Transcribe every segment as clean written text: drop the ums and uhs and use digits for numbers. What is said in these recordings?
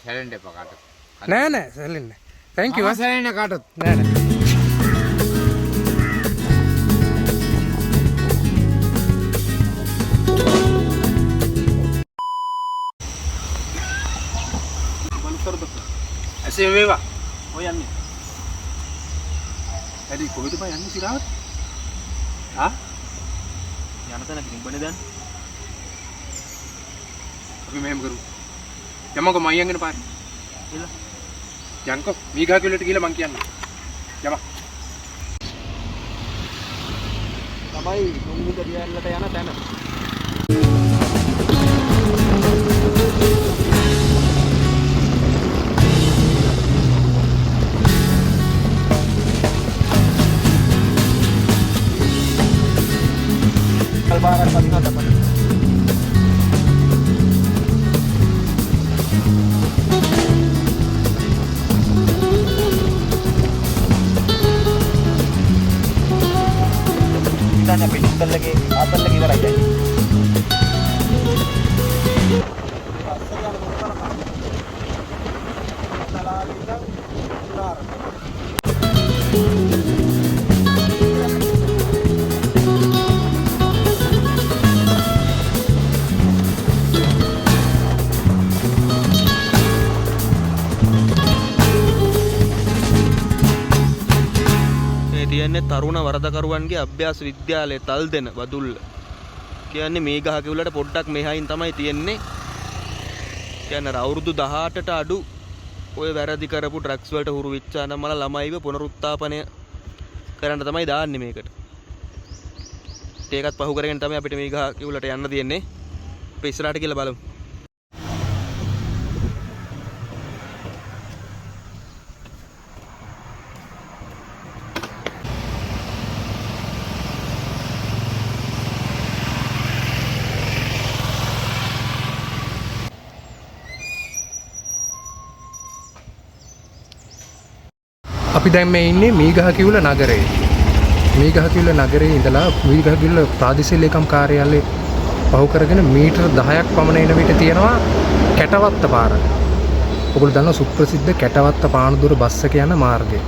සැලෙන්න එපා කාටවත්. නෑ නෑ සැලෙන්නේ. thank you. සැලෙන්න කාටවත්. නෑ නෑ. ඇසේ වේවා. ඔය යන්නේ. ඇයි කොහෙද බං යන්නේ සිරාවට? ආ? යන තැන කිඹනේ දැන්. අපි මෙහෙම කරු. යමක මයියන්ගෙන පාර. එල. යන්කෝ මීගහ කිව්ලට ගිහලා මං කියන්නේ. යම. තමයි තුන්විද දියල්ලට යන තැන. Kalbaran pati na dapat. Kita nya pintar lagi, atas lagi berai. තියන්නේ තරුණ වරදකරුවන්ගේ අභ්‍යාස විද්‍යාලයේ තල්දෙන වදුල්ල. කියන්නේ මේ ගහ කිව්ලට පොඩ්ඩක් මෙහායින් තමයි තියෙන්නේ. කියන්නේ අවුරුදු 18ට අඩු ඔය වැරදි කරපු ඩ්‍රග්ස් වලට හුරු වෙච්ච අනමල ළමයිව පුනරුත්ථාපනය කරන්න තමයි දාන්නේ මේකට. ඒකත් පහු කරගෙන තමයි අපිට මේ ගහ කිව්ලට යන්න තියෙන්නේ. අපි ඉස්සරහට කියලා බලමු. අපි දැන් මේ ඉන්නේ මීගහකිවුල නගරේ. මීගහකිවුල නගරේ ඉඳලා මීගහකිවුල ප්‍රාදේශීය ලේකම් කාර්යාලයේ පහු කරගෙන මීටර 10ක් පමණ එන විට තියෙනවා කැටවත්ත පාර. ඔයගොල්ලෝ දන්නවා සුප්‍රසිද්ධ කැටවත්ත පානදුර බස් එක යන මාර්ගය.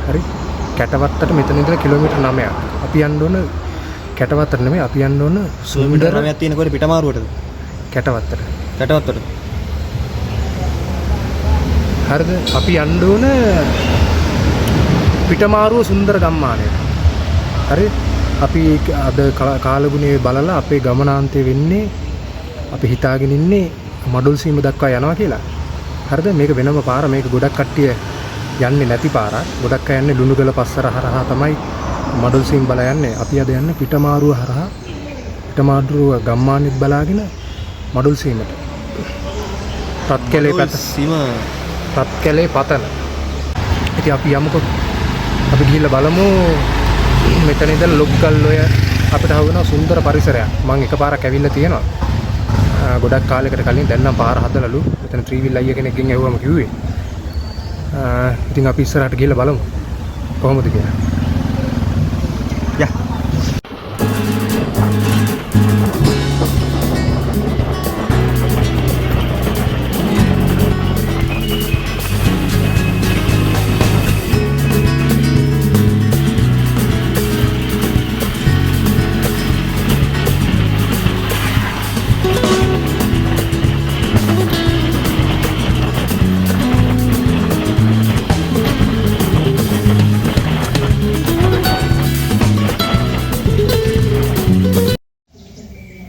හරි. කැටවත්තට මෙතන ඉඳලා කිලෝමීටර් 9ක්. අපි යන්න ඕන කැටවත්තට නෙමෙයි අපි යන්න ඕන සුන්දර 9ක් තියෙන කොහෙද පිටමාරුවටද? කැටවත්තට. කැටවත්තට. හරිද? අපි යන්න ඕන පිටමාරුව සුන්දර ගම්මානයට. හරි? අපි අද කාලගුණයේ බලලා අපේ ගමනාන්තය වෙන්නේ අපි හිතාගෙන ඉන්නේ මඩුල් සීම දක්වා යනවා කියලා. හරිද? මේක වෙනම පාර. මේක ගොඩක් කට්ටිය යන්නේ නැති පාරක්. ගොඩක් අය යන්නේ ලුණුගල පස්සර හරහා තමයි මඩුල් සීම බල යන්නේ. අපි අද යන්නේ පිටමාරුව හරහා පිටමාරුව ගම්මානෙත් බලාගෙන මඩුල් සීමට. රත්කැලේ පැත්ත සීම රත්කැලේ පතන. ඉතින් අපි යමුකෝ. අපි ගිහිල්ලා බලමු මෙතන ඉඳලා ලොග්ගල් ඔය අපිට හවුන සුන්දර පරිසරයක්. මම එකපාරක් ඇවිල්ලා තියෙනවා. ගොඩක් කාලයකට කලින් දැන් නම් පාර හදලාලු. මෙතන ත්‍රිවිල් අයියා කෙනෙක්ගෙන් ඇහුවම කිව්වේ. ඉතින් අපි ඉස්සරහට ගිහිල්ලා බලමු කොහොමද කියලා. යා.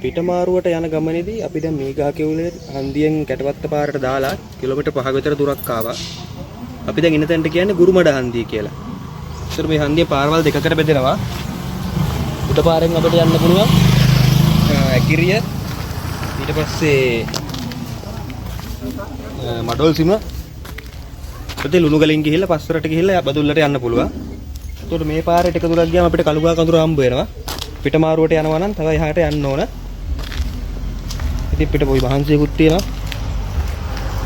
පිටමාරුවට යන ගමනේදී අපි දැන් මීගහකිවුලේ හන්දියෙන් කැටවත්ත පාරට දාලා කිලෝමීටර් 5ක විතර දුරක් ආවා. අපි දැන් ඉන්න තැනට කියන්නේ ගුරුමඩ හන්දිය කියලා. ඒතර මේ හන්දිය පාරවල් දෙකකට බෙදෙනවා. උඩ පාරෙන් අපිට යන්න පුළුවන් ඇකිරිය ඊට පස්සේ මඩොල් සීම ප්‍රති ලුණුගලින් ගිහිල්ලා පස්සරට ගිහිල්ලා බදුල්ලට යන්න පුළුවන්. ඒතකොට මේ පාරේ ටික දුරක් ගියාම අපිට කළුගා කඳුර හම්බ වෙනවා. පිටමාරුවට යනවා නම් තව එහාට යන්න ඕන. ඉතින් පිට පොයි වහන්සියකුත් තියෙනවා.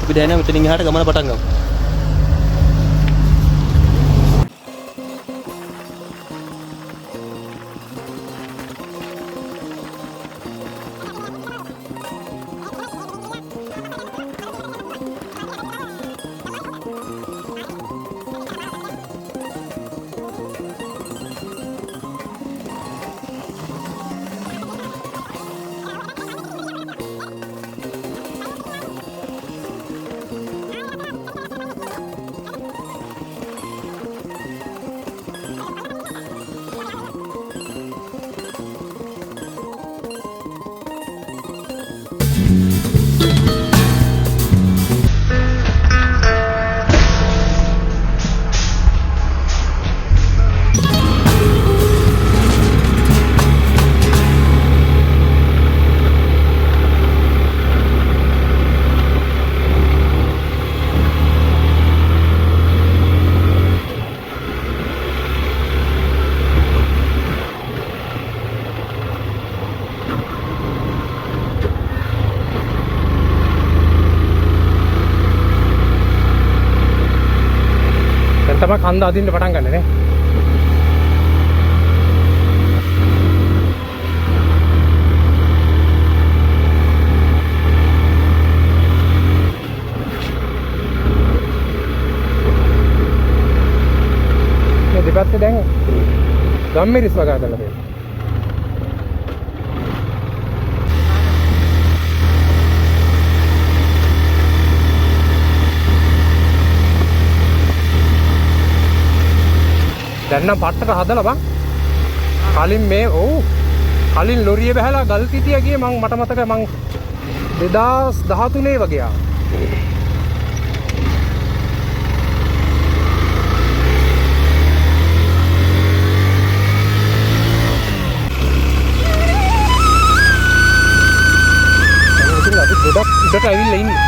අපි දැන් මෙතනින් එහාට ගමන පටන් ගමු. කන්ද අදින්න පටන් ගන්න නේ. මේ දෙපැත්තේ දැන් ගම්මිරිස් වගා කරලා තියෙනවා. දැන් නම් පට්ටට හදලා බං. කලින් මේ කලින් ලොරිය බහැලා ගල් කිතිය ගියේ මට මතක මං 2013 වගේ ආවා. ගොඩක් උඩට ඇවිල්ලා ඉන්නේ.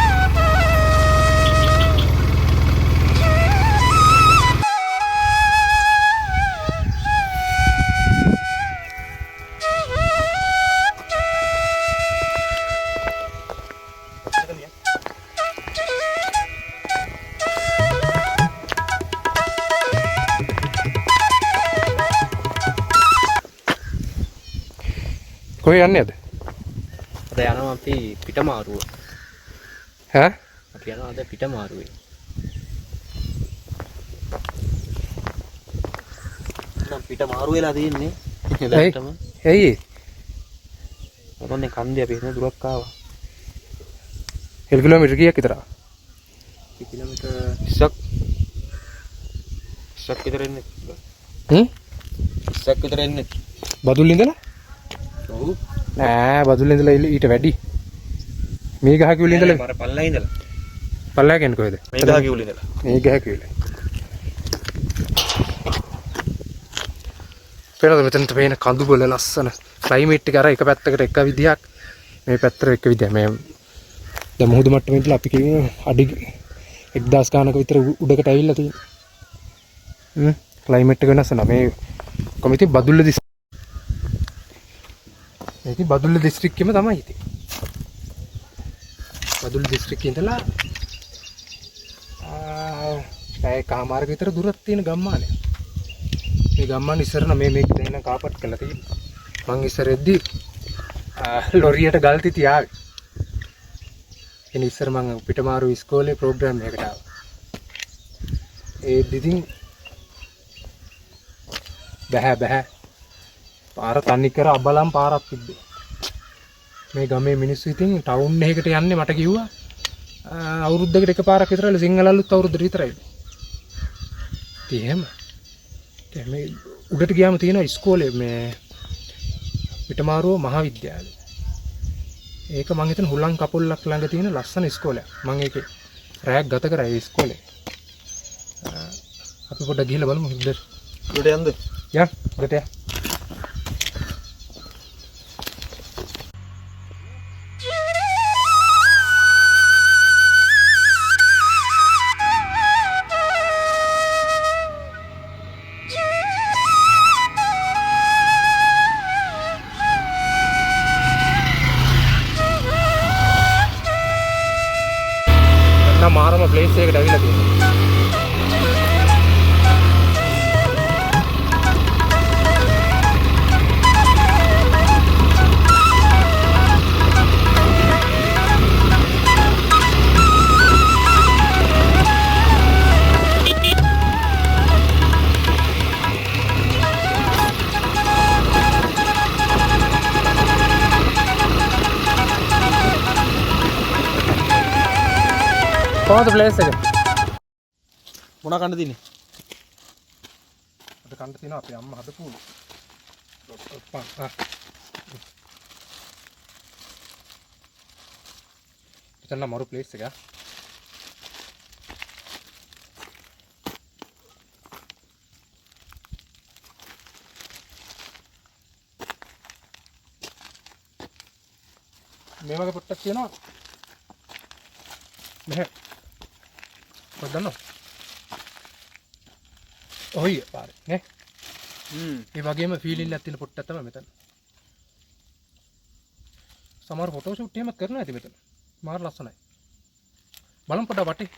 කොහේ යන්නේද? අද යනවා අපි පිටමාරුව. ඈ? අපි යනවා අද පිටමාරුවේ. නම් පිටමාරු වෙලා තියෙන්නේ. එලටම. ඇයි? මොකන්නේ කන්දේ අපි එන දුරක් ආවා. 1 කිලෝමීටර කීයක් විතර? කිලෝමීටර 20ක් විතර එන්නේ. 20ක් විතර එන්නේ. බදුල්ල ඉඳලා? ඔව්. නෑ බදුල්ල ඉඳලා ඊට වැඩි. මේ ගහ කිව්ල ඉඳලා මර පල්ලා ඉඳලා. පල්ලා කියන්නේ කොහෙද? මේ ගහ කිව්ල ඉඳලා. මේ ගහ කිව්ල. පේනද මෙතනට පේන කඳු බොල ලස්සන. ක්ලයිමේට් එක අර එක පැත්තකට එක විදියක් මේ පැත්තට එක විදියක්. මේ දැන් මුහුදු මට්ටමේ ඉඳලා අපි කියන්නේ අඩි 1000 ගානක විතර උඩකට ඇවිල්ලා තියෙනවා. ක්ලයිමේට් එක වෙනස් වෙනවා. මේ කොමිටි බදුල්ල ඉතින් බදුල්ල දිස්ත්‍රික්කෙම තමයි ඉතින්. බදුල්ල දිස්ත්‍රික්කේ ඉඳලා පැය කමාරක විතර දුරක් තියෙන ගම්මානය. මේ ගම්මාන ඉස්සරන මේ දෙන්න කාපට් කරලා තියෙනවා. මං ඉස්සර එද්දි ලොරියට ගල් තිති ආවේ. එනි ඉස්සර මං පිටමාරු ඉස්කෝලේ ප්‍රෝග්‍රෑම් එකකට ආවා. ඒ දිදින් බෑ පාර තනි කර අබලම් පාරක් තිබ්බේ. මේ ගමේ මිනිස්සු ඉතින් ටවුන් එකකට යන්නේ මට කිව්වා අවුරුද්දකට එකපාරක් විතරයි සිංහල අලුත් අවුරුද්දට විතරයි. ඉතින් එහෙම. දැන් මේ උඩට ගියාම තියෙන ඉස්කෝලේ මේ පිටමාරුව මහාවිද්‍යාලය. ඒක මං හිතන හුලං කපුල්ලක් ළඟ තියෙන ලස්සන ඉස්කෝලයක්. මං ඒකේ රැයක් ගත කරා ඒ ඉස්කෝලේ. අපි පොඩ්ඩක් ගිහලා බලමු උඩට. උඩට යන්න. යා උඩට යා. මාරම ප්ලේස් එකකට ඇවිල්ලා තියෙනවා. කොහොමද ප්ලේස් එක? මොනවා කන්න තින්නේ? අද කන්න තියෙනවා අපේ අම්මා හදපු එතන මරු ප්ලේස් එක. මේ වගේ පොට්ටක් තියෙනවා. මෙහෙ කොහෙද? ඔය පාරේ නේ. ඒ වගේම ෆීලින් එකක් තියෙන පොට්ටක් තමයි මෙතන. සමහර ෆොටෝ ෂූට් එහෙම කරනවා ඇති මෙතන. මාර ලස්සනයි. බලමු පොඩ්ඩක් වටේ.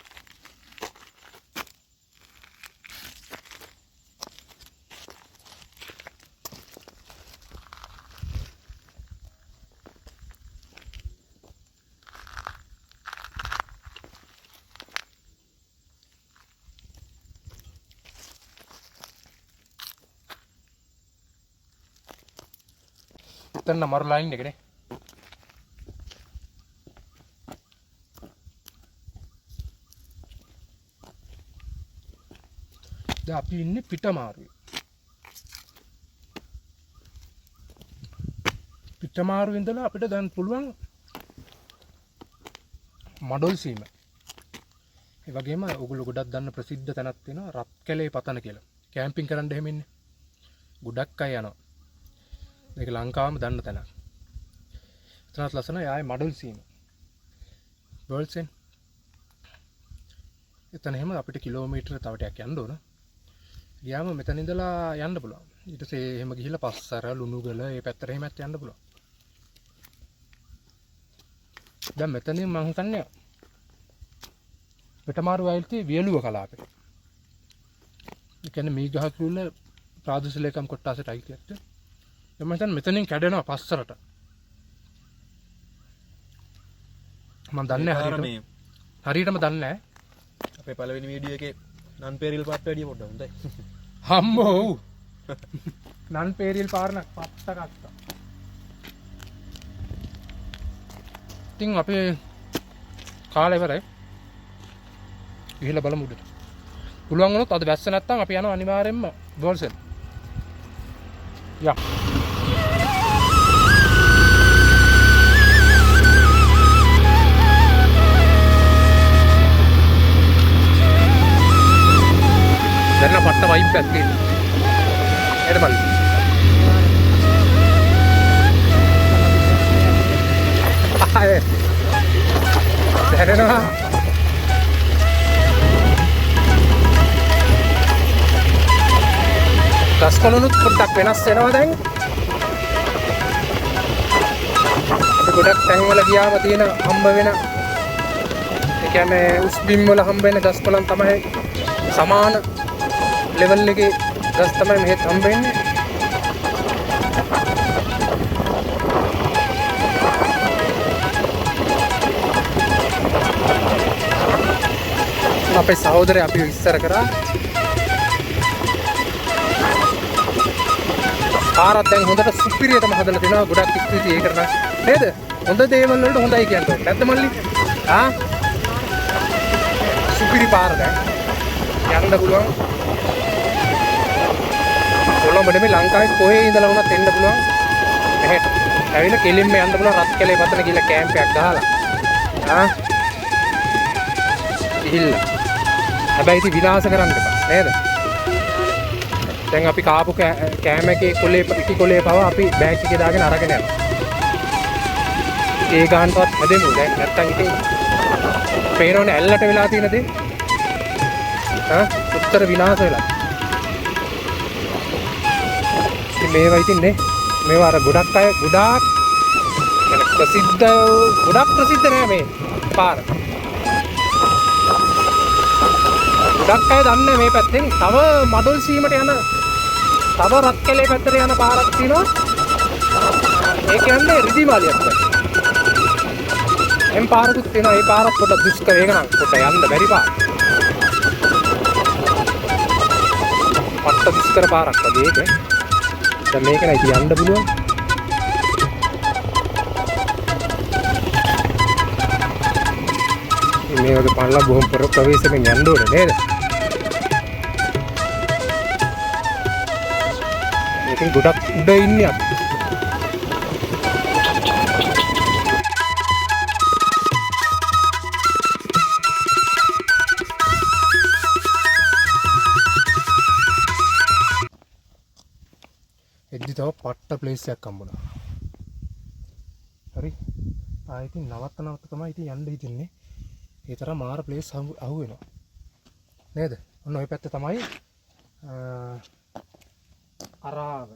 එතන මරු ලයින් එකනේ. දැන් අපි ඉන්නේ පිටමාරුවේ. පිටමාරුවේ ඉඳලා අපිට දැන් පුළුවන් මඩොල් සීම. ඒ වගේම ඔයගොල්ලෝ ගොඩක් දන්න ප්‍රසිද්ධ තැනක් තියෙනවා රත්කැලේ පතන කියලා. කැම්පින් කරන්න එහෙම ඉන්නේ. ගොඩක් අය යනවා. මේක ලංකාවම දන්න තැනක්. එතනත් ලස්සනයි ආයේ මඩොල් සීම. වර්ල්ඩ්සෙන්. එතන එහෙම අපිට කිලෝමීටර තව ටිකක් යන්න ඕන. ගියාම මෙතන ඉඳලා යන්න පුළුවන්. ඊට පස්සේ එහෙම ගිහිල්ලා පස්සර ලුණුගල මේ පැත්තට එහෙමත් යන්න පුළුවන්. දැන් මෙතනින් මම හිතන්නේ පිටමාරු වයිල්ටි වියලුව කලාපේ. ඒ කියන්නේ මීගහ කුල ප්‍රාදේශීය ලේකම් කොට්ටාසට අයිතියක්. දැන් මම හිතන්නේ මෙතනින් කැඩෙනවා පස්සරට. මම දන්නේ හරියටම දන්නේ නැහැ. අපේ පළවෙනි වීඩියෝ එකේ නන් පෙරිල් පාට වැඩිය පොඩ්ඩක් හොඳයි. හම්බෝ. නන් පෙරිල් පාරණක් පත්තක්. ඉතින් අපේ කාලේ ඉවරයි. ගිහිල්ලා බලමු උඩට. පුළුවන් වුණොත් අද වැස්ස නැත්තම් අපි යනවා අනිවාර්යෙන්ම වර්ල්ඩ්සෙන්. යා. දැන් පට්ට වයිබ් එකක් තියෙනවා. එන්න බලන්න. ආයේ. දැනෙනවා. ගස්කොළනුත් පොඩ්ඩක් වෙනස් වෙනවා දැන්. අපි ගොඩක් තැන්වල ගියාම තියෙන හම්බ වෙන ඒ කියන්නේ උස් බිම් වල හම්බ වෙන ගස්කොළන් තමයි සමාන ලෙවල් එකේ ගස් තමයි මෙහෙත් හම්බ වෙන්නේ. අපේ සහෝදරය අපි ඉස්සර කරා පාරක් දැන් හොඳට සුපිරියටම හදලා තිනවා. ගොඩක් ස්තුතියි ඒකට නේද? හොඳ දේවල් වලට හොඳයි කියන්නේ නැද්ද මල්ලි? සුපිරි පාර දැන් යන්න පුළුවන්. කොළඹ නෙමෙයි ලංකාවේ කොහේ ඉඳලා වුණත් එන්න පුළුවන්. මෙහෙට ඇවිල්ලා කෙලින්ම යන්න පුළුවන් රත්කැලේ පතන ගිහලා කැම්ප් එකක් ගහලා. ගිහිල්ලා. හැබැයි ඉතින් විනාශ කරන්න එපා නේද? දැන් අපි කාපු කෑම එකේ කොලේ පිටි කොලේ පව අපි බෑග් එකේ දාගෙන අරගෙන යනවා. ඒ ගානටවත් හැදෙමු. දැන් නැත්තම් ඉතින් පේනෝනේ ඇල්ලට වෙලා තියෙන දේ. උත්තර විනාශ වෙලා. ඉතින් මේවා ඉතින් නේ මේවා අර ගොඩක් අය ගොඩාක් ප්‍රසිද්ධ නෑ මේ පාර. ගොඩක් අය දන්නේ මේ පැත්තෙන් තව මඩොල් සීමට යන තව රත්කැලේ පැත්තට යන පාරක් තියෙනවා. ඒ කියන්නේ රිදිමාලියක් පැත්ත. එම් පාරකුත් තියෙනවා. ඒ පාරත් පොඩ්ඩක් දුෂ්කර ඒක නම් පොඩ්ඩක් යන්න බැරි පාර. පට්ට දුෂ්කර පාරක් වගේ ඒක. දැන් මේක නයි ඉතින් යන්න පුළුවන්. මේ වගේ පාරලා බොහොම ප්‍රවේශමෙන් යන්න ඕනේ නේද? මේකෙන් ගොඩක් උඩ ඉන්නේ අපි. එද්දි තව පට්ට ප්ලේස් එකක් හම්බුණා. හරි. ආයෙත් නවත්ත තමයි ඉතින් යන්න හිටින්නේ. ඒ තරම් මාර ප්ලේස් අහු වෙනවා. නේද? ඔන්න ඔය පැත්ත තමයි අරාව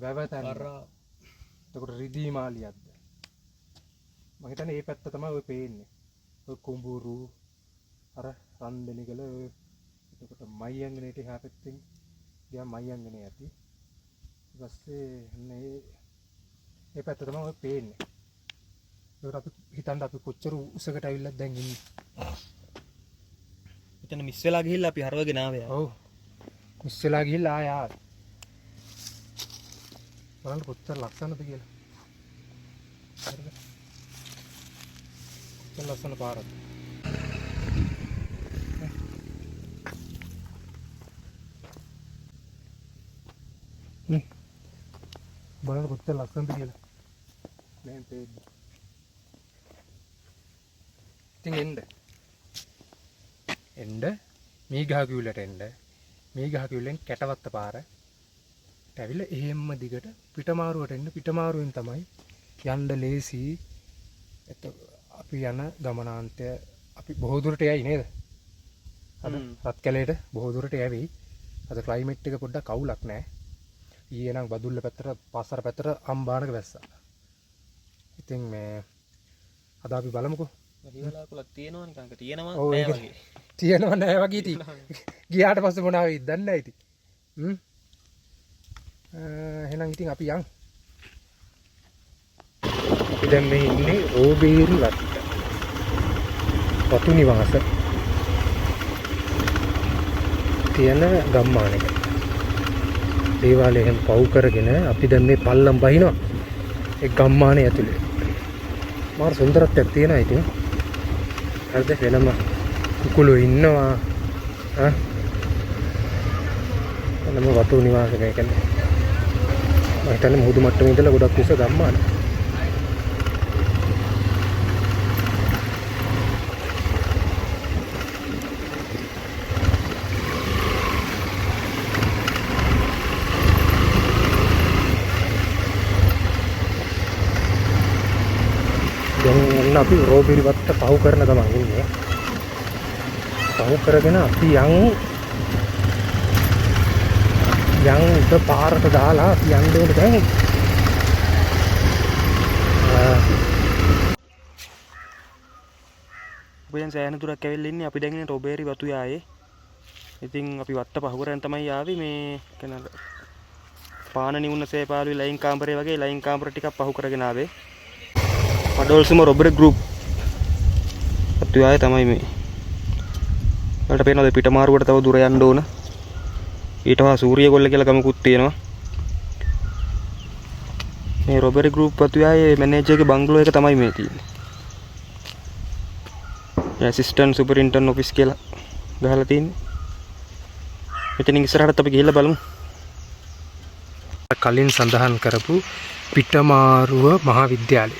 වැවතන එතකොට රිදීමාලියක්ද මම හිතන්නේ මේ පැත්ත තමයි ඔය පේන්නේ. ඔය කුඹුරු අර රන්දෙනිගල එතකොට මයංගනේට එහා පැත්තෙන් ගියා මයංගනේ ඇති. ඊට පස්සේ මේ පැත්ත තමයි ඔය පේන්නේ. ඒකට අපි හිතන්න අපි කොච්චර උසකට ඇවිල්ලා දැන් ඉන්නේ. එතන මිස් වෙලා ගිහිල්ලා අපි හරවගෙන ආවේ. ඔව්. මිස් වෙලා ගිහිල්ලා ආයා. බලන්න කොච්චර ලස්සනද කියලා. හරිද? කොච්චර ලස්සන පාරද. බලන්න කොච්චර ලස්සනද කියලා. දැන් පේන්නේ. ඉතින් එන්න මීගහ කිව්ලට එන්න. මීගහ කිව්ලෙන් කැටවත්ත පාර. ඇවිල්ලා එහෙම්ම දිගට පිටමාරුවට එන්න. පිටමාරුවෙන් තමයි යන්න ලේසි. අපි යන ගමනාන්තය අපි බොහෝ දුරට යයි නේද? අද රත් කැලේට බොහෝ දුරට යවි. අද ක්ලයිමේට් එක පොඩ්ඩක් කවුලක් නැහැ. ඊයේ නම් බදුල්ල පැත්තට පස්සර පැත්තට අම්බානක වැස්සා. ඉතින් මේ අද අපි බලමුකෝ. වලාකුලක් තියෙනවා නිකන් තියෙනවා ඔව් නෑ ඒක වගේ. තියෙනවා නෑ වගේ ඉතින්. ගියාට පස්සේ මොනවා වෙයිද දන්නේ නැහැ ඉතින්. එහෙනම් ඉතින් අපි යන්. අපි දැන් මේ ඉන්නේ රෝබේරි වත්ත. වතු නිවාස තියෙන ගම්මානයක. දේවාලයෙන් පව් කරගෙන අපි දැන් මේ පල්ලම් බහිනවා. ඒ ගම්මානය ඇතුලේ. මාර සුන්දරත්වයක් තියෙනවා ඉතින්. හරිද? වෙනම කුකුළු ඉන්නවා. වෙනම වතු නිවාස මේකනේ. මම හිතන්නේ මුහුදු මට්ටමේ ඉඳලා ගොඩක් උස ගම්මාන. දැන් අපි රෝබේරි වත්ත පහු කරන ගමන් ඉන්නේ. පහු කරගෙන අපි යන් උඩ පාරට දාලා අපි යන්න ඕනේ දැන්. අපි දැන් සෑහෙන දුරක් ඇවිල්ලා ඉන්නේ. අපි දැන් ඉන්නේ රොබේරි වතු යායේ. ඉතින් අපි වත්ත පහු කරන් තමයි ආවේ මේ කන පාන නිවුන සේපාලුවේ ලයින් කාමරේ වගේ ලයින් කාමර ටිකක් පහු කරගෙන ආවේ. පඩෝල්සුම රොබරි ගෲප් වතු යායේ තමයි මේ. වලට පේනවාද පිටමාරුවට තව දුර යන්න ඕන. ඊට පස්සේ සූරියගොල්ල කියලා ගමකුත් තියෙනවා. මේ රොබරි ගෲප් වතු යායේ මැනේජර්ගේ බංගලෝ එක තමයි මේ තියෙන්නේ. ඇසිස්ටන්ට් සුපරින්ටෙන්ඩන්ට් ඔෆිස් කියලා ගහලා තියෙන්නේ. මෙතනින් ඉස්සරහට අපි ගිහිල්ලා බලමු. කලින් සඳහන් කරපු පිටමාරුව මහාවිද්‍යාලය.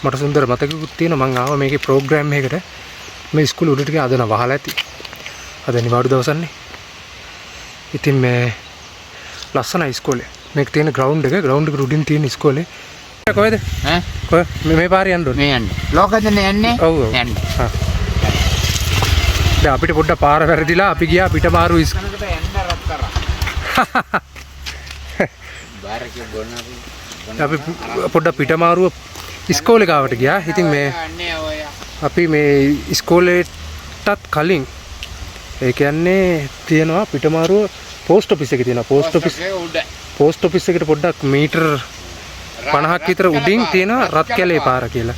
මට සුන්දර මතකකුත් තියෙනවා. මම ආවා මේකේ ප්‍රෝග්‍රෑම් එකකට. මේ ඉස්කෝලේ උඩට ගියා අද නම් වහලා ඇති. අද නිවාඩු දවසන්නේ. ඉතින් මේ ලස්සනයි ඉස්කෝලේ. මේක තියෙන ග්‍රවුන්ඩ් එක. ග්‍රවුන්ඩ් එක උඩින් තියෙන ඉස්කෝලේ. කොහෙද? කොහෙ? මේ පාරේ යන්න ඕනේ. මේ යන්නේ. ලෝකෙදනේ යන්නේ. ඔව් ඔව්. යන්නේ. හා. දැන් අපිට පොඩ්ඩක් පාර වැරදිලා අපි ගියා පිටමාරු කනකට යන්න රත් කරා. බාරකේ බොනපු. අපි පොඩ්ඩක් පිටමාරුව ඉස්කෝලේ ගාවට ගියා. ඉතින් මේ යන්නේ ඔය. අපි මේ ඉස්කෝලේටත් කලින් ඒ කියන්නේ තියෙනවා පිටමාරුව පෝස්ට් ඔෆිස් එකේ තියෙනවා. පෝස්ට් ඔෆිස් එකට පොඩ්ඩක් මීටර් 50ක් විතර උඩින් තියෙනවා රත් කැලේ පාර කියලා.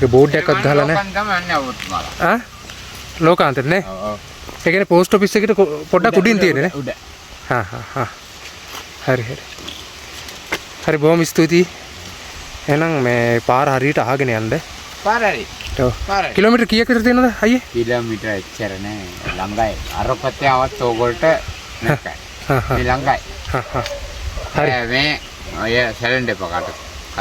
ඒ බෝඩ් එකක් ගහලා නැහැ. ලෝකන් තමයි යන්නේ අවුත් මාලා. ආ? ලෝකාන්තේ නේ? ඔව්. ඒ කියන්නේ පෝස්ට් ඔෆිස් එකට පොඩ්ඩක් උඩින් තියෙන්නේ නේ? උඩ. හා හා හා. හරි. හරි බොහොම ස්තුතියි. එහෙනම් මේ පාර හරියට අහගෙන යන්න. පාරයි. ඔව්. පාරයි. කිලෝමීටර් කීයක් විතර තියෙනවද අයියේ? කිලෝමීටර එච්චර නෑ. ළඟයි. අරපතේ આવත් ඕගොල්ට නැක්කයි. හා හා. මේ ළඟයි. හා. හරි. මේ ඔය සැලෙන්ඩ් එපකට.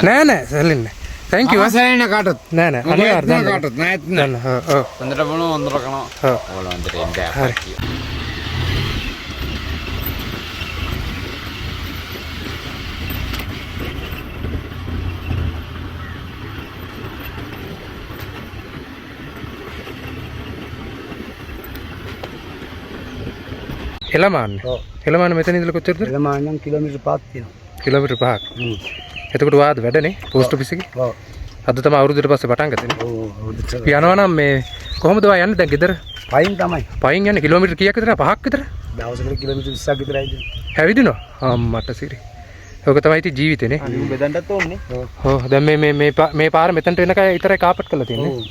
නෑ සැලෙන්නේ. thank you. සැලෙන්න කාටත්. නෑ අනිවාර්යයෙන් කාටත් නෑත් නෑ. ඔව්. හොඳට බලමු හොඳට කනවා. ඔව්. ඕගොල්ලෝ හොඳට එන්න. හරි. එළමාන්න. ඔව්. එළමාන්න මෙතන ඉඳලා කොච්චරද? එළමාන්නම් කිලෝමීටර් 5ක් තියෙනවා. කිලෝමීටර් 5ක්. එතකොට වාද වැඩනේ පෝස්ට් ඔෆිස් එකේ. ඔව්. අද තමයි අවුරුද්දට පස්සේ පටන් ගත්තනේ. ඔව් අවුරුද්දට. අපි යනවා නම් මේ කොහොමද ඔයා යන්නේ දැන් ගෙදර? පයින් තමයි. පයින් යන්නේ කිලෝමීටර් කීයක් විතර? 5ක් විතර? දවසකට කිලෝමීටර් 20ක් විතර ඇවිදිනවා. හැවිදිනවා. අම්මට සිරි. ඔක තමයි ඉතින් ජීවිතේනේ. අනිත් බෙදන්නත් ඕනේ. ඔව් දැන් මේ පාර මෙතනට එනකයි විතරයි කාපට් කරලා තියෙන්නේ. ඔව්.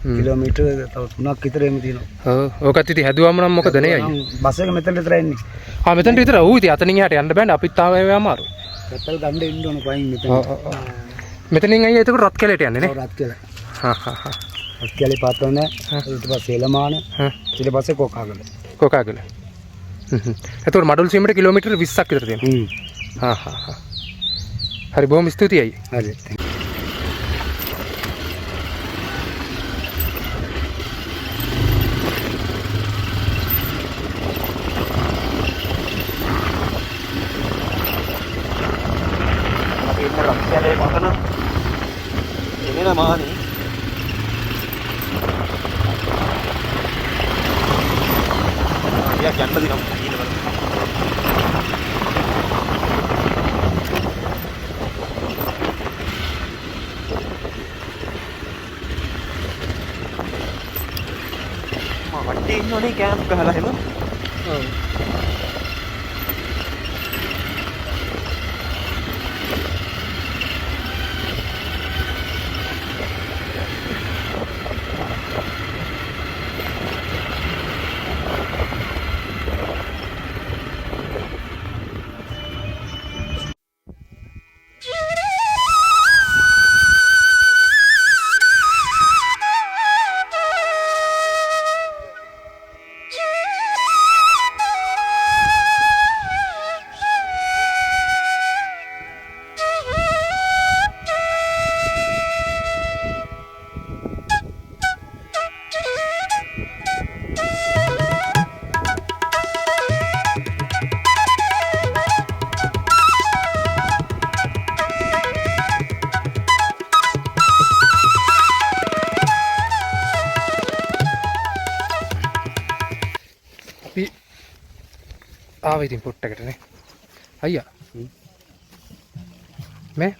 කිලෝමීටර් තව 3ක් විතර එමු තියෙනවා. ඔව් ඕකත් ඉතින් හැදුවම නම් මොකද නේ අයියේ. බස් එක මෙතන විතර එන්නේ. මෙතනට විතර ඌ ඉතින් අතනින් එහාට යන්න බෑනේ අපිත් තාම ඒ අමාරු. පැත්තල් ගන්න එන්න ඕන පයින් මෙතන. මෙතනින් අයියේ එතකොට රත් කැලේට යන්නේ නේ. ඔව් රත් කියලා. හා. රත් කැලේ පාතන ඊට පස්සේ එළමාන ඊට පස්සේ කොකාගල. කොකාගල. එතකොට මඩුල් සීමට කිලෝමීටර් 20ක් විතර තියෙනවා. හා. හරි බොහොම ස්තුතියි අයියේ. හරි. රක්ෂලේ පතන එන මානේ යා යන්න දිනම් ඊළඟට මම වටේ ඉන්නෝනේ කැම්ප් ගහලා එහෙම. ඔව්. අපි ආවේ ඉතින් පොට්ටකටනේ අයියා මේ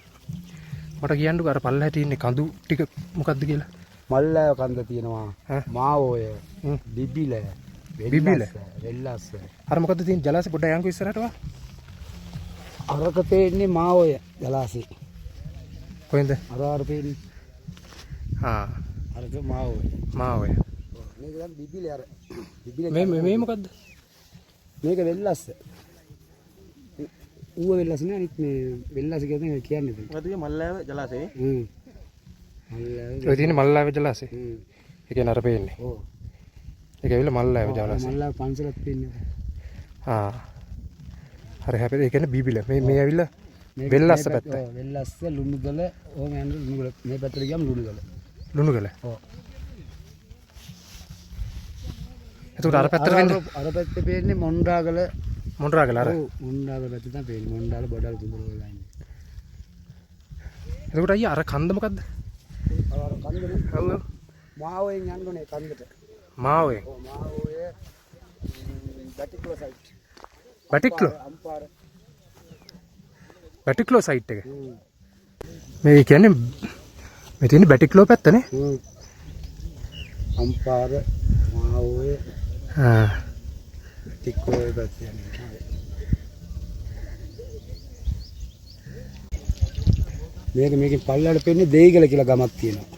මට කියන්නකෝ අර පල්ලෙහාට ඉන්නේ කඳු ටික මොකද්ද කියලා මල්ලෑ කන්ද තියෙනවා මාවෝය බිබිල වෙල්ලස් අර මොකද්ද තියෙන ජලාශය පොඩ්ඩක් යන්කෝ ඉස්සරහට වා අරක තේන්නේ මාවෝය ජලාශය කොහෙන්ද අර පේන්නේ අරක මාවෝය මේක දැන් බිබිල අර බිබිල මේ මොකද්ද මේක වෙල්ලස් ඌව වෙල්ලස් නේ අනිත් මේ වෙල්ලස් කියන්නේ මොකද මල්ලාව ජලාශේ මල්ලාව ඔය තියෙන්නේ මල්ලාව ජලාශය ඒ කියන්නේ අර පේන්නේ ඔව් ඒක ඇවිල්ලා මල්ලාව ජලාශය මල්ලාව පන්සලක් පේන්නේ හරි හැබැයි ඒ කියන්නේ බීබිල මේ ඇවිල්ලා වෙල්ලස්ස පැත්ත වෙල්ලස්ස ලුණුගල ඕම යන ලුණුගල මේ පැත්තට ගියාම ලුණුගල ඔව් එතකොට අර පැත්තට වෙන්නේ අර පැත්තේ පේන්නේ මොණ්ඩාගල අර ඔව් මොණ්ඩාගල පැත්තේ තමයි පේන්නේ මොණ්ඩාගල බඩල් කුඹුර වල ඉන්නේ එතකොට අයියා අර කන්ද මොකද්ද අර කන්දනේ ඔව් මාවෙන් යන්නනේ කන්දට මාවෙන් ඔව් මාවෝයේ බැටික්ලෝ සයිට් බැටික්ලෝ සයිට් එක මේ කියන්නේ මේ තියෙන බැටික්ලෝ පැත්තනේ අම්පාර මාවෝයේ බැටික්ලෝ පැත්තේ යන්නේ මේකෙන් පල්ලයට පෙන්නේ දෙයිගල කියලා ගමක් තියෙනවා.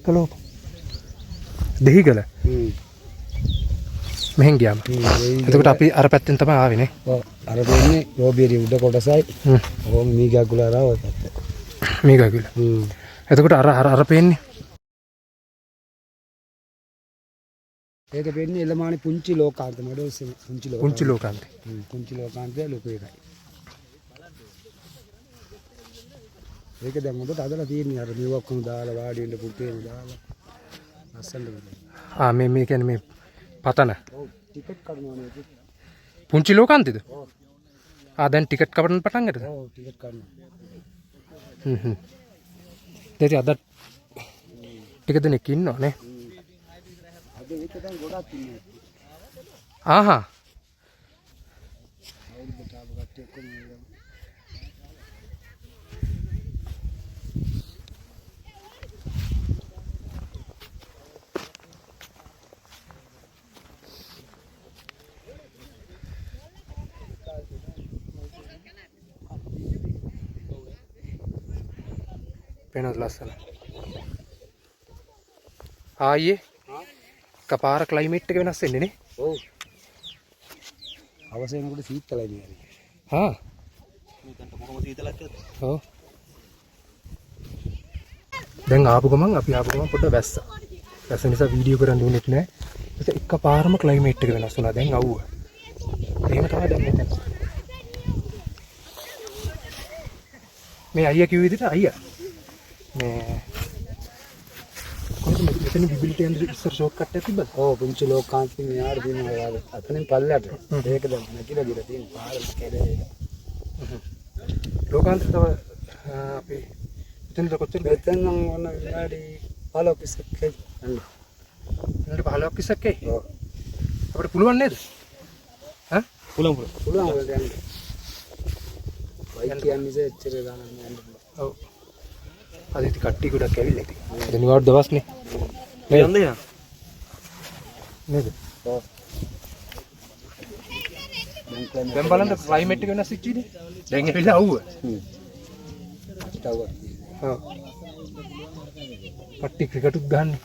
කලෝ දෙහිගල. මෙහෙන් ගියාම. එතකොට අපි අර පැත්තෙන් තමයි ආවේ නේ. ඔව් අර පෙන්නේ රෝබියරි උඩ කොටසයි. ඕම මීගගුල ආව පැත්ත. මීගගුල. එතකොට අර පෙන්නේ ඒක පෙන්නේ එළමානේ පුංචි ලෝකාන්ත මොඩල්ස් පුංචි ලෝකාන්තේ. පුංචි ලෝකාන්තය ලොකු එකයි. ඒක දැන් හොඳට අදලා තියෙන්නේ අර මේ ඔක්කොම දාලා වාඩි වෙන්න පුටේම දාලා අස්සන්න මේ කියන්නේ මේ පතන ඔව් ටිකට් කඩනවා නේද පුංචි ලෝකාන්තේද ඔව් දැන් ටිකට් කපන්න පටන් ගත්තද ඔව් ටිකට් කඩනවා දෙටි අද ටික දෙනෙක් ඉන්නවා නේ අද ඒක දැන් ගොඩක් ඉන්නේ ආහා අවුරුද්දට ආව කට්ටිය ඔක්කොම පේනවද ලස්සන ආයේ කපාර ක්ලයිමේට් එක වෙනස් වෙන්නේ නේ. ඔව්. අවසෙනකොට සීතලයි නේ. හා. මේකට කොහොම සීතලක් ඇද්ද? ඔව්. දැන් ආපු ගමන් අපි ආපු ගමන් පොඩ්ඩක් වැස්සා. වැස්ස නිසා වීඩියෝ කරන්න දුන්නෙත් නෑ. ඒක එකපාරම ක්ලයිමේට් එක වෙනස් වුණා. දැන් අවුව. එහෙම තමයි දැන් මෙතන. මේ අයියා කිව්ව විදිහට අයියා මේ කොහොමද මෙතන විබිලිටි යන ඉස්සර ෂෝට් කට් එකක් තිබ්බද? ඔව් පුංචි ලෝකාන්තික යාර දිනවා අතනින් පල්ලයට. ඒක දැන් නැතිලා ගිහලා තියෙන පාර කැලේ. ලෝකාන්ත තව අපි මෙතනද කොච්චර මෙතන නම් ඕන විනාඩි 15 20ක් යන්න. විනාඩි 15ක් 20ක් එයි. ඔව්. අපිට පුළුවන් නේද? ඈ? පුළුවන්. පුළුවන් වල යන්න. වයි කියන්නේ එච්චර ගානක් යන්න පුළුවන්. ඔව්. අද ඉතින් කට්ටිය ගොඩක් ඇවිල්ලා ඉතින්. දෙනිවාඩු දවස්නේ. යන්න යා. නේද? ඔව්. දැන් බලන්න ක්ලයිමේට් එක වෙනස් වෙච්ච ඉතින්. දැන් ඇවිල්ලා අවුව. ස්ටව් එක. ඔව්. කට්ටිය ක්‍රිකටුත් ගහන්නේ.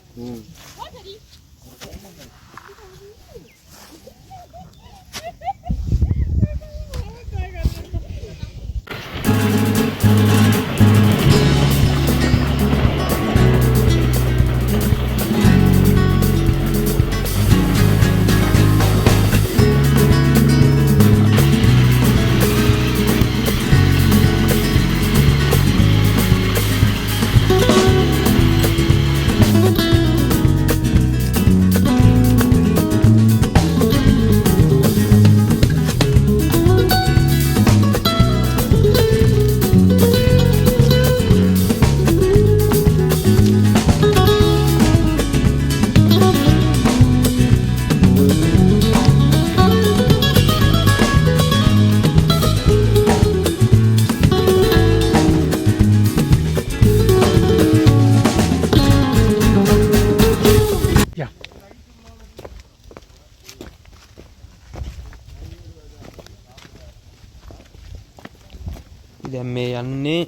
දැන් මේ යන්නේ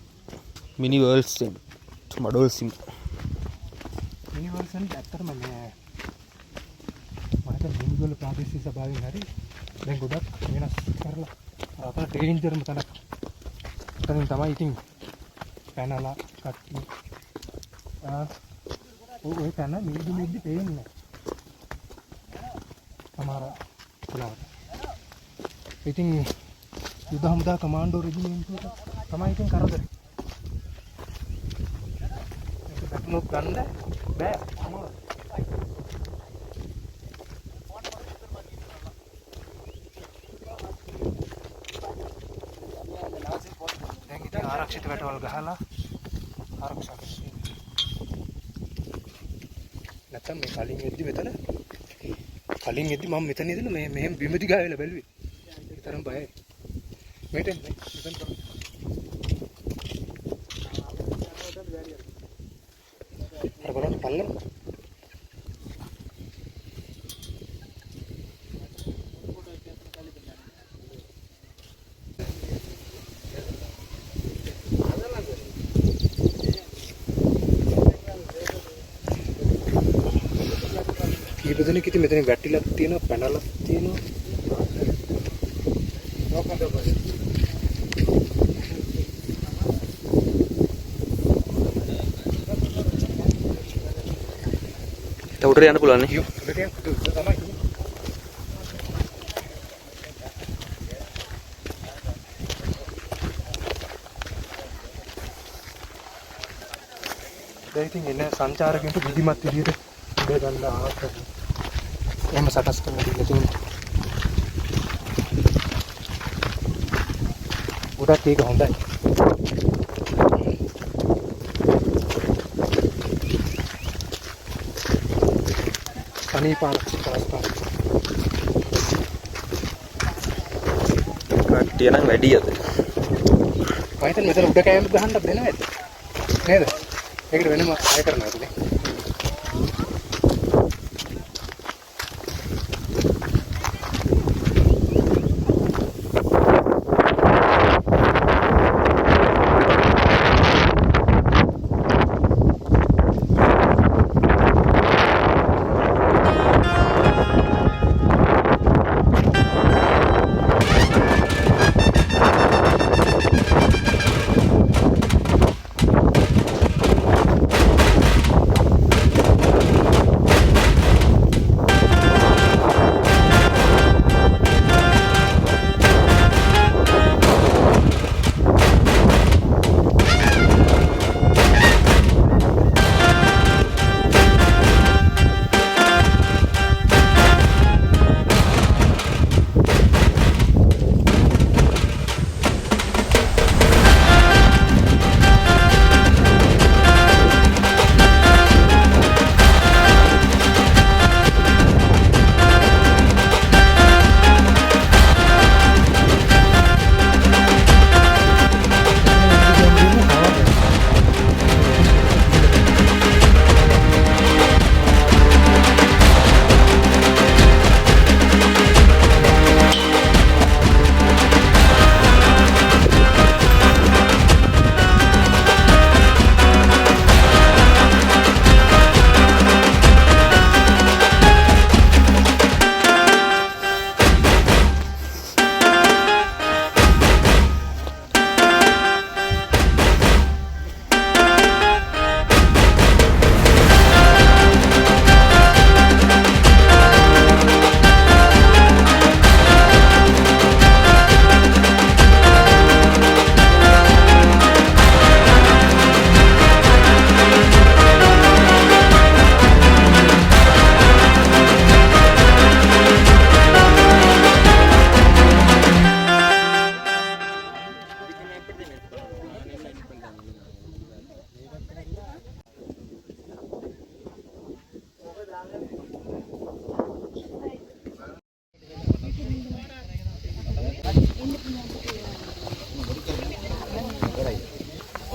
මිනි වර්ල්ඩ්ස් එකට. මඩොල්සින්. යුනිවර්සල් ඇත්තටම නෑ. මට මිනිගොල්ල ප්‍රාදේශීය සභාවෙන් හරි දැන් ගොඩක් වෙනස් කරලා අතන ඩේන්ජර්ම තැනක්. එතනින් තමයි ඉතින් පැනලා කට්ටිය ඔය පැන මිදි පේන්නේ. සමහර වෙලාවට. ඉතින් යුද හමුදා කමාන්ඩෝ රෙජිමෙන්ට් එක තමයි ඉතින් කරදරේ. ඒක දැක්නොත් ගන්න බෑ. දැන් ඉතින් ආරක්ෂිත වැටවල් ගහලා ආරක්ෂා කරනවා. නැත්තම් මේ කලින් එද්දි මම මෙතන ඉඳලා මෙහෙම බිම දිගා වෙලා බැලුවේ. ඒ තරම් බයයි. මෙතෙන් කරා. අර බලන්න පල්ලම. කීපදෙනෙක් ඉතින් මෙතන වැටිලා තියෙනවා පැනලා තියෙනවා. උඩට යන්න පුළුවන් නේ. උඩට යන්න තමයි. දැන් ඉතින් එන සංචාරකයන්ට විධිමත් විදියට උඩ ගන්න ආකාරය. එහෙම සකස් කරලා දීලා තියෙනවා. ගොඩක් ඒක හොඳයි. අනීපාරක්ෂිත අවස්ථාව. කට්ටිය නම් වැඩි අද. මම හිතන්නේ මෙතන උඩ කෑම ගහන්න දෙනවා ඇත්ත. නේද? ඒකට වෙනම අය කරනවා නේ.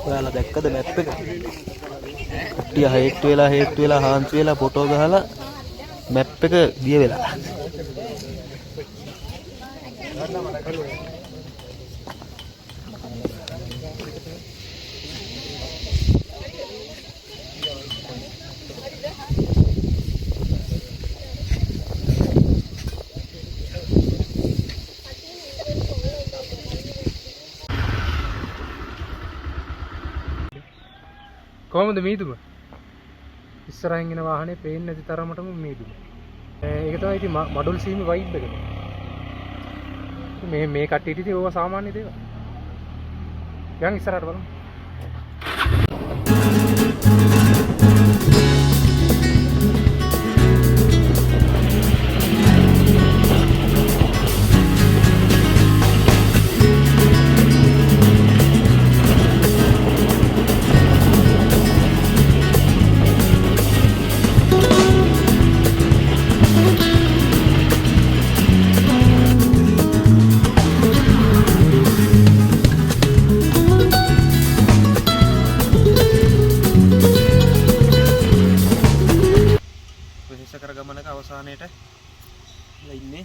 ඔයාලා දැක්කද මැප් එක? ටික හේට් වෙලා හාන්සි වෙලා ෆොටෝ ගහලා මැප් එක දිය වෙලා. කොහොමද මීදුම? ඉස්සරහින් එන වාහනේ පේන්නේ නැති තරමටම මීදුම. ඒක තමයි ඉතින් මඩුල් සීමේ වයිබ් එක. මේ කට්ටියට ඉතින් ඕවා සාමාන්‍ය දේවල්. යන් ඉස්සරහට බලමු. ගමනක අවසානයේට ඉන්නේ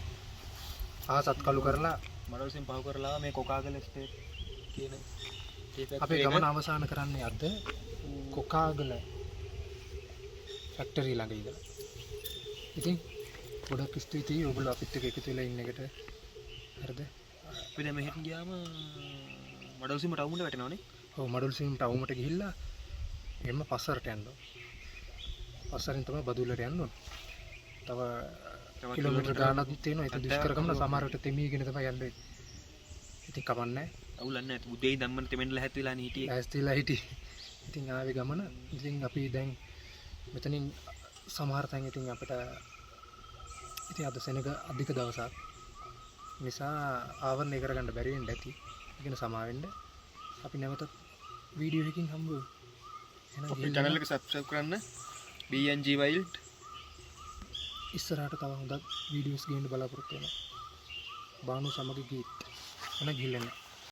ආසත් කළු කරලා මඩල්සින් පහු කරලා මේ කොකාගල ස්ටේට් කියන අපේ ගමන අවසන් කරන්නේ අද කොකාගල ෆැක්ටරි ළඟ ඉඳලා. ඉතින් ගොඩක් ස්තුතියි ඔයගොල්ලෝ අපිත් එක්ක එකතු වෙලා ඉන්න එකට. හරිද? අපි දැන් මෙහෙට ගියාම මඩල්සින් ටවුමට වැටෙනවනේ. ඔව් මඩල්සින් ටවුමට ගිහිල්ලා එම්ම පස්සරට යන්න ඕන. පස්සරින් තමයි බදුල්ලට යන්න ඕන. තව කිලෝමීටර් ගානක් තියෙනවා. ඒක දුෂ්කර ගමන සමහරවිට තෙමීගෙන තමයි යන්නේ. ඉතින් කමන්නේ නැහැ. අවුලක් නැහැ. උදේ ධම්මන තෙමෙන්න ලැහැත් වෙලානේ හිටියේ. ඇස්තිලා හිටියේ. ඉතින් ආවේ ගමන. ඉතින් අපි දැන් මෙතනින් සමහර තැන් ඉතින් අපිට ඉතින් අද සෙනග අධික දවසක් නිසා ආවරණය කරගන්න බැරි වෙන්න ඇති. ඉගෙන සමා වෙන්න. අපි නැවතත් වීඩියෝ එකකින් හම්බ වෙමු. එහෙනම් අපේ channel එක subscribe කරන්න. BNG Wild ඉස්සරහට තව හොඳ වීඩියෝස් ගේන්න බලාපොරොත්තු වෙනවා. බානු සමග ගීත්. එන ගිහින්